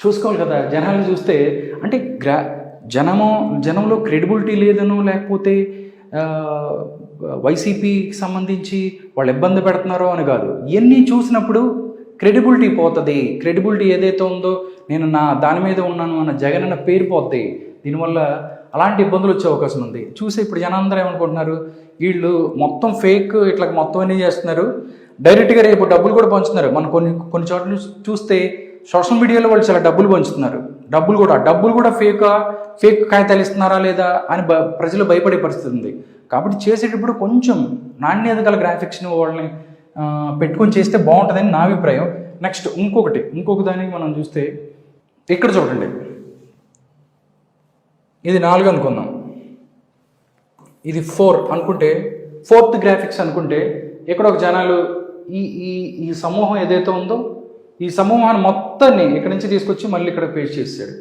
చూసుకోవాలి కదా. జనాలు చూస్తే అంటే జనంలో క్రెడిబిలిటీ లేదనో, లేకపోతే వైసీపీకి సంబంధించి వాళ్ళు ఇబ్బంది పెడుతున్నారో అని కాదు. ఇవన్నీ చూసినప్పుడు క్రెడిబిలిటీ పోతుంది. క్రెడిబిలిటీ ఏదైతే ఉందో, నేను దాని మీద ఉన్నాను అన్న జగన్ అన్న పేరు పోద్ది. దీనివల్ల అలాంటి ఇబ్బందులు వచ్చే అవకాశం ఉంది. చూసి ఇప్పుడు జనాలందరూ ఏమనుకుంటున్నారు, వీళ్ళు మొత్తం ఫేక్ ఇట్లా మొత్తం అన్నీ చేస్తున్నారు, డైరెక్ట్గా రేపు డబ్బులు కూడా పంచుతున్నారు. మనం కొన్ని చోట్ల చూస్తే సోషల్ మీడియాలో వాళ్ళు చాలా డబ్బులు పంచుతున్నారు. డబ్బులు కూడా ఫేక్ కాగితాలు ఇస్తున్నారా లేదా అని ప్రజలు భయపడే పరిస్థితి ఉంది. కాబట్టి చేసేటప్పుడు కొంచెం నాణ్యత గల గ్రాఫిక్స్ని వాళ్ళని పెట్టుకొని చేస్తే బాగుంటుందని నా అభిప్రాయం. నెక్స్ట్ ఇంకొక దానికి మనం చూస్తే ఇక్కడ చూడండి, ఇది 4 అనుకుందాం, ఇది 4 అనుకుంటే, 4th గ్రాఫిక్స్ అనుకుంటే, ఇక్కడ ఒక జనాలు ఈ సమూహం ఏదైతే ఉందో ఈ సమూహాన్ని మొత్తాన్ని ఇక్కడ నుంచి తీసుకొచ్చి మళ్ళీ ఇక్కడ పేస్ట్ చేశాడు.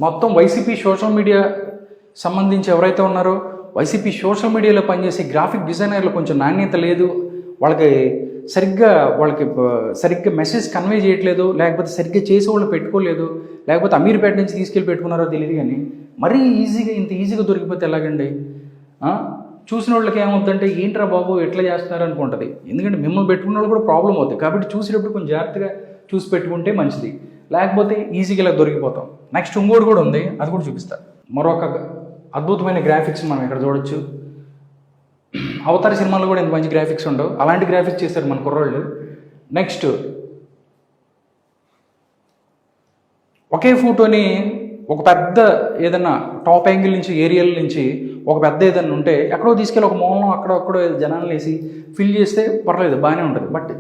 మొత్తం వైసీపీ సోషల్ మీడియా సంబంధించి ఎవరైతే ఉన్నారో, వైసీపీ సోషల్ మీడియాలో పనిచేసే గ్రాఫిక్ డిజైనర్లు కొంచెం నాణ్యత లేదు, వాళ్ళకి సరిగ్గా మెసేజ్ కన్వే చేయట్లేదు, లేకపోతే సరిగ్గా చేసే వాళ్ళు పెట్టుకోలేదు, లేకపోతే అమీర్పేట నుంచి తీసుకెళ్ళి పెట్టుకున్నారో తెలియదు. కానీ మరీ ఇంత ఈజీగా దొరికిపోతే ఎలాగండి? చూసిన వాళ్ళకి ఏమవుతుందంటే, ఏంట్రా బాబు ఎట్లా చేస్తున్నారు అనుకుంటుంది. ఎందుకంటే మిమ్మల్ని పెట్టుకున్న వాళ్ళు కూడా ప్రాబ్లం అవుతుంది. కాబట్టి చూసేటప్పుడు కొంచెం జాగ్రత్తగా చూసి పెట్టుకుంటే మంచిది, లేకపోతే ఈజీగా ఇలా దొరికిపోతాం. నెక్స్ట్ ఇంకోటి కూడా ఉంది, అది కూడా చూపిస్తా. మరొక అద్భుతమైన గ్రాఫిక్స్ మనం ఇక్కడ చూడొచ్చు. అవతార సినిమాలో కూడా ఇంత మంచి గ్రాఫిక్స్ ఉండవు, అలాంటి గ్రాఫిక్స్ చేశారు మన కుర్రోళ్ళు. నెక్స్ట్ ఒకే ఫోటోని ఒక పెద్ద ఏదన్నా టాప్ యాంగిల్ నుంచి, ఏరియల్ నుంచి ఒక పెద్ద ఏదన్నా ఉంటే ఎక్కడో తీసుకెళ్ళి ఒక మూలం అక్కడో జనాలు వేసి ఫిల్ చేస్తే పర్లేదు, బాగానే ఉంటుంది. బట్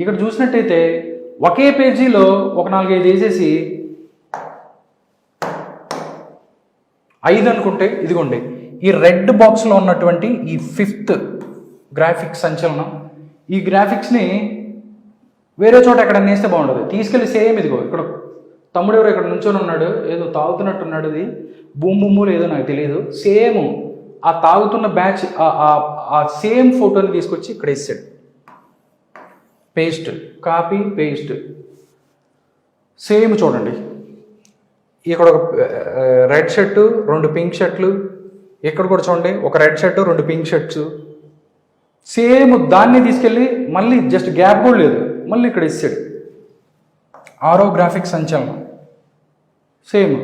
ఇక్కడ చూసినట్టయితే ఒకే పేజీలో ఒక 4-5 వేసేసి 5 అనుకుంటే, ఇదిగోండి ఈ రెడ్ బాక్స్లో ఉన్నటువంటి ఈ 5th గ్రాఫిక్స్ సంచలనం, ఈ గ్రాఫిక్స్ని వేరే చోట ఎక్కడ వేస్తే బాగుంటుంది. తీసుకెళ్ళి సేమ్ ఇదిగో ఇక్కడ తమ్ముడు ఎవరు ఇక్కడ నుంచొని ఉన్నాడు, ఏదో తాగుతున్నట్టున్నాడు, ఇది బూమ్బుమ్ములు ఏదో నాకు తెలియదు, సేమ్ ఆ తాగుతున్న బ్యాచ్ ఆ సేమ్ ఫోటోని తీసుకొచ్చి ఇక్కడ వేసాడు. పేస్ట్, కాపీ పేస్ట్, సేమ్ చూడండి. ఇక్కడ ఒక రెడ్ షర్టు, 2 పింక్ షర్ట్లు, ఇక్కడ కూడా చూడండి ఒక red shirt 2 pink shirts, same దాన్ని తీసుకెళ్ళి మళ్ళీ జస్ట్ గ్యాప్ కూడా లేదు, మళ్ళీ ఇక్కడ ఇస్తాడు. 6వ గ్రాఫిక్ సంచలనం సేమ్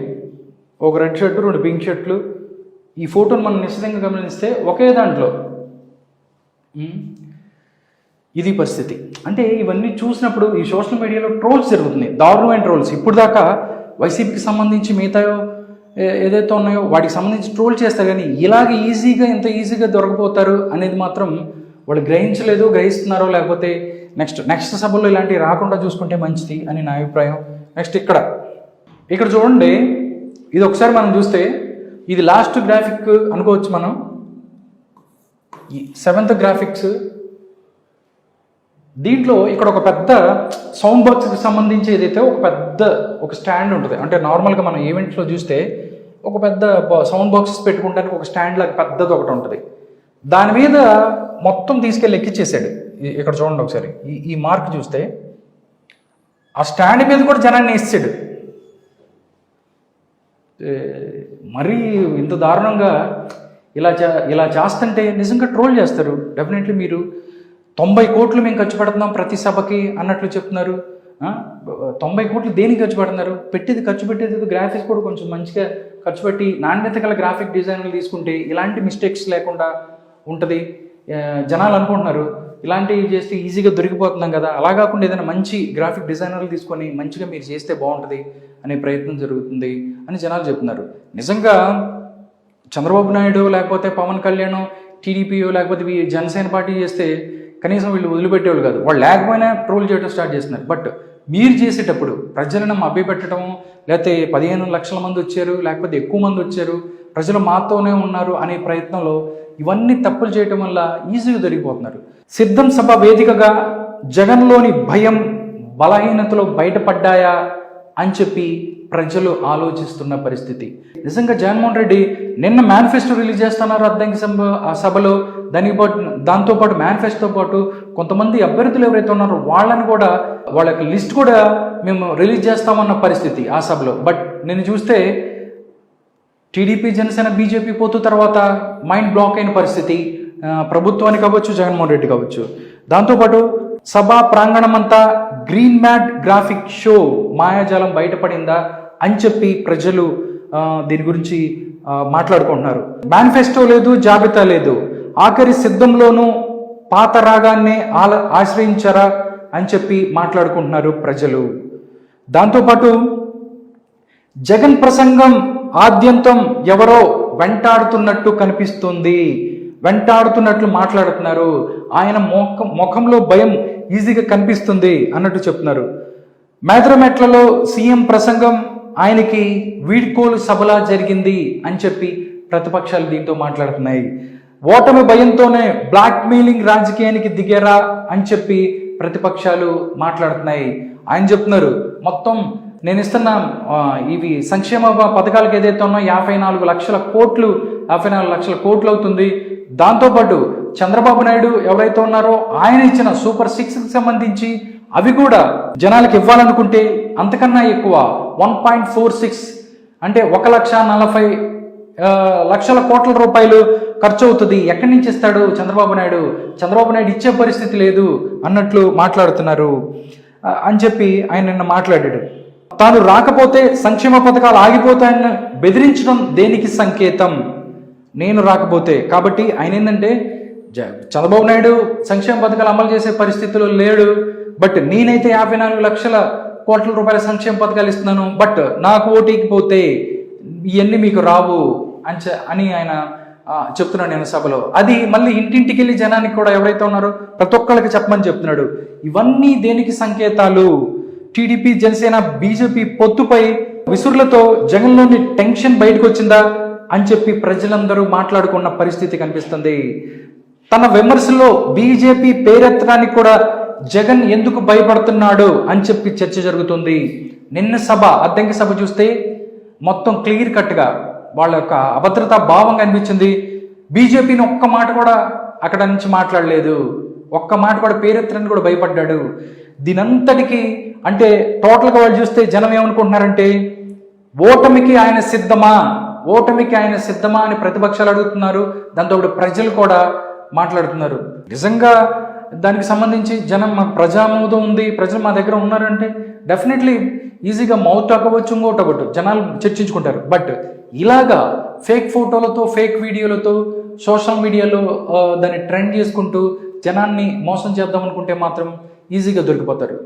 ఒక రెడ్ షర్టు 2 పింక్ షర్ట్లు. ఈ ఫోటోని మనం నిశ్చితంగా గమనిస్తే ఒకే దాంట్లో ఇది పరిస్థితి. అంటే ఇవన్నీ చూసినప్పుడు ఈ సోషల్ మీడియాలో ట్రోల్స్ జరుగుతున్నాయి, దారుణమైన ట్రోల్స్. ఇప్పుడు దాకా వైసీపీకి సంబంధించి మిగతా ఏదైతే ఉన్నాయో వాటికి సంబంధించి ట్రోల్ చేస్తారు, కానీ ఇలాగ ఇంత ఈజీగా దొరకపోతారు అనేది మాత్రం వాళ్ళు గ్రహిస్తున్నారో, లేకపోతే నెక్స్ట్ సభలో ఇలాంటివి రాకుండా చూసుకుంటే మంచిది అని నా అభిప్రాయం. నెక్స్ట్ ఇక్కడ చూడండి, ఇది ఒకసారి మనం చూస్తే ఇది లాస్ట్ గ్రాఫిక్ అనుకోవచ్చు మనం. ఈ 7th గ్రాఫిక్స్, దీంట్లో ఇక్కడ ఒక పెద్ద సౌండ్ బాక్స్కి సంబంధించి ఏదైతే ఒక స్టాండ్ ఉంటుంది. అంటే నార్మల్గా మనం ఈవెంట్స్లో చూస్తే ఒక పెద్ద సౌండ్ బాక్సెస్ పెట్టుకోవడానికి ఒక స్టాండ్ లాగా పెద్దది ఒకటి ఉంటుంది. దాని మీద మొత్తం తీసుకెళ్ళి ఎక్కిచ్చేసాడు. ఇక్కడ చూడండి ఒకసారి, ఈ మార్క్ చూస్తే ఆ స్టాండ్ మీద కూడా జనాన్ని వేసాడు. మరీ ఇంత దారుణంగా ఇలా చేస్తుంటే నిజంగా ట్రోల్ చేస్తారు. డెఫినెట్లీ మీరు 90 కోట్లు మేము ఖర్చు పెడుతున్నాం ప్రతి సభకి అన్నట్లు చెప్తున్నారు. 90 కోట్లు దేనికి ఖర్చు పెట్టేది గ్రాఫిక్స్ కూడా కొంచెం మంచిగా ఖర్చు పెట్టి నాణ్యత గల గ్రాఫిక్ డిజైన్లు తీసుకుంటే ఇలాంటి మిస్టేక్స్ లేకుండా ఉంటుంది. జనాలు అనుకుంటున్నారు ఇలాంటివి చేస్తే ఈజీగా దొరికిపోతున్నాం కదా, అలా కాకుండా ఏదైనా మంచి గ్రాఫిక్ డిజైనర్లు తీసుకొని మంచిగా మీరు చేస్తే బాగుంటుంది అనే ప్రయత్నం జరుగుతుంది అని జనాలు చెప్తున్నారు. నిజంగా చంద్రబాబు నాయుడు లేకపోతే పవన్ కళ్యాణ్, టీడీపీయో లేకపోతే జనసేన పార్టీ చేస్తే కనీసం వీళ్ళు వదిలిపెట్టేవాళ్ళు కాదు. వాళ్ళు లేకపోయినా ట్రోల్ చేయడం స్టార్ట్ చేస్తున్నారు. బట్ మీరు చేసేటప్పుడు ప్రజలను మభ్యపెట్టడం, లేకపోతే 15 లక్షల మంది వచ్చారు, లేకపోతే ఎక్కువ మంది వచ్చారు, ప్రజలు మాతోనే ఉన్నారు అనే ప్రయత్నంలో ఇవన్నీ తప్పులు చేయటం వల్ల ఈజీగా దొరికిపోతున్నారు. సిద్ధం సభ వేదికగా జగన్లోని భయం, బలహీనతలు బయటపడ్డాయా అని చెప్పి ప్రజలు ఆలోచిస్తున్న పరిస్థితి. నిజంగా జగన్మోహన్ రెడ్డి నిన్న మేనిఫెస్టో రిలీజ్ చేస్తున్నారు అద్దంకి సభలో. దాంతోపాటు మేనిఫెస్టోతో పాటు కొంతమంది అభ్యర్థులు ఎవరైతే ఉన్నారో వాళ్ళని కూడా వాళ్ళ యొక్క లిస్ట్ కూడా మేము రిలీజ్ చేస్తామన్న పరిస్థితి ఆ సభలో. బట్ నేను చూస్తే టీడీపీ, జనసేన, బీజేపీ పోతూ తర్వాత మైండ్ బ్లాక్ అయిన పరిస్థితి ప్రభుత్వానికి కావచ్చు, జగన్మోహన్ రెడ్డి కావచ్చు. దాంతోపాటు సభా ప్రాంగణం అంతా గ్రీన్ మ్యాట్ గ్రాఫిక్ షో మాయాజాలం బయటపడిందా అని చెప్పి ప్రజలు దీని గురించి మాట్లాడుకుంటున్నారు. మేనిఫెస్టో లేదు, జాబితా లేదు, ఆఖరి సిద్ధంలోనూ పాత రాగాన్ని ఆశ్రయించారా అని చెప్పి మాట్లాడుకుంటున్నారు ప్రజలు. దాంతోపాటు జగన్ ప్రసంగం ఆద్యంతం ఎవరో వెంటాడుతున్నట్టు కనిపిస్తుంది, వెంటాడుతున్నట్లు మాట్లాడుతున్నారు, ఆయన ముఖంలో భయం ఈజీగా కనిపిస్తుంది అన్నట్టు చెప్తున్నారు. మేదరమెట్లలో సీఎం ప్రసంగం ఆయనకి వీడ్కోలు సభలా జరిగింది అని చెప్పి ప్రతిపక్షాలు దీంతో మాట్లాడుతున్నాయి. ఓటమి భయంతోనే బ్లాక్ మెయిలింగ్ రాజకీయానికి దిగారా అని చెప్పి ప్రతిపక్షాలు మాట్లాడుతున్నాయి. ఆయన చెప్తున్నారు మొత్తం నేను ఇస్తున్న ఇవి సంక్షేమ పథకాలకు ఏదైతే ఉన్నా 54 లక్షల కోట్లు అవుతుంది. దాంతోపాటు చంద్రబాబు నాయుడు ఎవరైతే ఉన్నారో ఆయన ఇచ్చిన సూపర్ 6కి సంబంధించి అవి కూడా జనాలకు ఇవ్వాలనుకుంటే అంతకన్నా ఎక్కువ 1.46 అంటే 1,40,00,000 కోట్ల రూపాయలు ఖర్చు అవుతుంది. ఎక్కడి నుంచి ఇస్తాడు చంద్రబాబు నాయుడు ఇచ్చే పరిస్థితి లేదు అన్నట్లు మాట్లాడుతున్నారు అని చెప్పి ఆయన నిన్న మాట్లాడాడు. తాను రాకపోతే సంక్షేమ పథకాలు ఆగిపోతాయని బెదిరించడం దేనికి సంకేతం? నేను రాకపోతే కాబట్టి ఆయన ఏంటంటే చంద్రబాబు నాయుడు సంక్షేమ పథకాలు అమలు చేసే పరిస్థితిలో లేడు, బట్ నేనైతే 54 లక్షల కోట్ల రూపాయల సంక్షేమ పథకాలు ఇస్తున్నాను, బట్ నాకు ఓటీకి పోతే ఇవన్నీ మీకు రావు అని ఆయన చెప్తున్నాడు నేను సభలో. అది మళ్ళీ ఇంటింటికి వెళ్ళి జనానికి కూడా ఎవరైతే ఉన్నారో ప్రతి ఒక్కళ్ళకి చెప్పమని చెప్తున్నాడు. ఇవన్నీ దేనికి సంకేతాలు? టీడీపీ, జనసేన, బీజేపీ పొత్తుపై విసురులతో జగన్లోని టెన్షన్ బయటకు వచ్చిందా అని చెప్పి ప్రజలందరూ మాట్లాడుకున్న పరిస్థితి కనిపిస్తుంది. తన విమర్శల్లో బీజేపీ పేరెత్తడానికి కూడా జగన్ ఎందుకు భయపడుతున్నాడు అని చెప్పి చర్చ జరుగుతుంది. నిన్న అద్దంకి సభ చూస్తే మొత్తం క్లియర్ కట్గా వాళ్ళ యొక్క అభద్రతా భావం కనిపించింది. బీజేపీని ఒక్క మాట కూడా అక్కడ నుంచి మాట్లాడలేదు, ఒక్క మాట కూడా పేరెత్తడానికి కూడా భయపడ్డాడు. దీనంతటికి అంటే టోటల్గా వాళ్ళు చూస్తే జనం ఏమనుకుంటున్నారంటే ఓటమికి ఆయన సిద్ధమా అని ప్రతిపక్షాలు అడుగుతున్నారు. దాంతో ప్రజలు కూడా మాట్లాడుతున్నారు. నిజంగా దానికి సంబంధించి జనం ప్రజామోదం ఉంది, ప్రజలు మా దగ్గర ఉన్నారంటే డెఫినెట్లీ ఈజీగా మౌత్ అవ్వచ్చు, ఇంకోటి అవ్వట్టు జనాలు చర్చించుకుంటారు. బట్ ఇలాగా ఫేక్ ఫోటోలతో, ఫేక్ వీడియోలతో సోషల్ మీడియాలో దాన్ని ట్రెండ్ చేసుకుంటూ జనాన్ని మోసం చేద్దాం అనుకుంటే మాత్రం ఈజీగా దొరికిపోతారు.